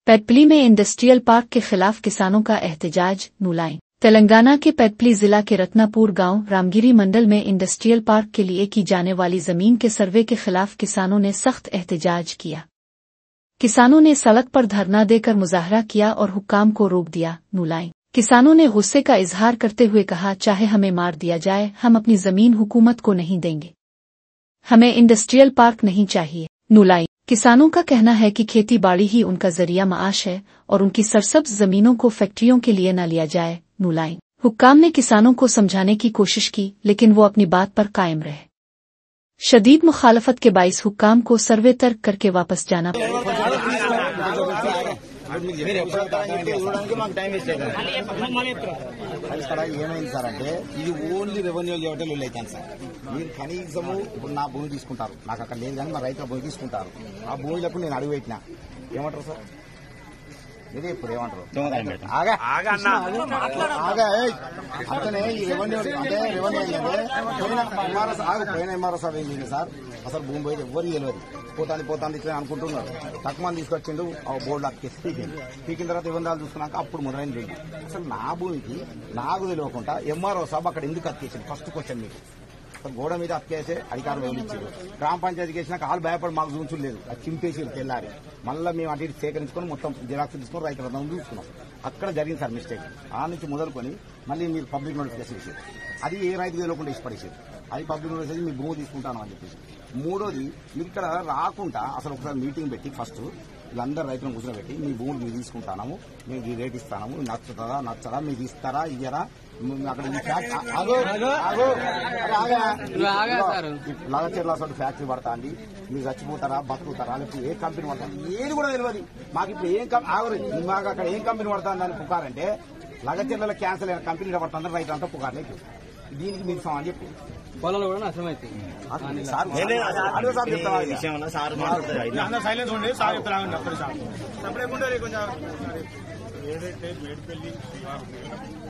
पेटपली में industrial park के खिलाफ किसानों का एहतजाज। नुलाई तेलंगाना के पेटपली जिला के रत्नापुर गांव रामगिरी मंडल में इंडस्ट्रियल पार्क के लिए की जाने वाली जमीन के सर्वे के खिलाफ किसानों ने सख्त एहतजाज किया। किसानों ने सड़क पर धरना देकर मुजाहरा किया और हुक्काम को रोक दिया। नुलाई किसानों ने गुस्से का इजहार करते हुए कहा, चाहे हमें मार दिया जाए, हम अपनी जमीन हुकूमत को नहीं देंगे। हमें इंडस्ट्रियल पार्क नहीं चाहिए। नुलाई किसानों का कहना है कि खेती बाड़ी ही उनका जरिया माश है और उनकी सरसब्ज जमीनों को फैक्ट्रियों के लिए न लिया जाए। नुलाई हुक्काम ने किसानों को समझाने की कोशिश की, लेकिन वो अपनी बात पर कायम रहे। शदीद मुखालफत के बाइस हुक्काम को सर्वे तर्क करके वापस जाना ఏమైంది సార్ అంటే ఇది ఓన్లీ రెవెన్యూ లెవెల్ అవుతాను సార్. మీరు కనీసము ఇప్పుడు నా భూమి తీసుకుంటారు, నాకు అక్కడ లేదు కానీ మా రైతుల భూమి తీసుకుంటారు. ఆ భూమిలకు నేను అడుగు పెట్టినా ఏమంటారు సార్? మీరే ఇప్పుడు ఏమంటారు? అతనే ఈ రెవెన్యూ అంటే రెవెన్యూ పోయిన ఎంఆర్ఎస్ ఏం చేయండి సార్, అసలు భూమి పోయి ఎవరు తెలియదు. పోతాంది ఇట్లా అనుకుంటున్నారు. తక్కువ మంది తీసుకొచ్చిండు, ఆ బోర్డు అక్కేసి పీకిన తర్వాత ఇబ్బందాలు చూసుకున్నాక అప్పుడు మొదలైన లేదు. అసలు నా భూమికి నాకు తెలియకుండా ఎంఆర్ఓ సాబ్ అక్కడ ఎందుకు అక్కేసింది? ఫస్ట్ క్వశ్చన్ మీకు. గోడ మీద అక్కేసే అధికారులు వదిలించారు. గ్రామ పంచాయతీకి వేసినాక వాళ్ళు భయపడి మాకు చూపించలేదు, అది చింపేసి తెల్లారి మళ్ళీ మేము అటు ఇటు సేకరించుకొని మొత్తం జిరాక్స్ తీసుకొని రైతులందరం చూసుకున్నాం. అక్కడ జరిగింది సార్ మిస్టేక్. ఆ నుంచి మొదలుకొని మళ్ళీ మీరు పబ్లిక్ నోటిఫికేషన్ ఇచ్చారు, అది ఏ రైతు తెలియకుండా ఇష్టపడేసారు. అది పబ్లిక్ నోటిఫికేషన్ మీ భూమి తీసుకుంటాను అని చెప్పేసి. మూడోది, మీరు ఇక్కడ రాకుండా అసలు ఒకసారి మీటింగ్ పెట్టి ఫస్ట్ వీళ్ళందరూ రైతులను కూర్చోబెట్టి మీ భూములు మీరు తీసుకుంటాము, మేము ఈ రేట్ ఇస్తాము, నచ్చుతుందా నచ్చదా, మీకు ఇస్తారా ఇయ్యరా, అక్కడ లగచెర్ల ఫ్యాక్టరీ పడతా అండి, మీరు చచ్చిపోతారా బతుకుతారా, లేకపోతే ఏ కంపెనీ పడతాను ఏది కూడా తెలియదు మాకు. ఇప్పుడు ఏం మాకు అక్కడ ఏం కంపెనీ పడుతుందని పుకారంటే లగచెర్ల క్యాన్సల్ అయిన కంపెనీ పడుతుందని రైతులంతా పుకార్లేదు. దీనికి మీరు అని చెప్పి పొలంలో కూడా నష్టం అయితే సైలెన్స్ ఉండి సార్ చెప్తాను.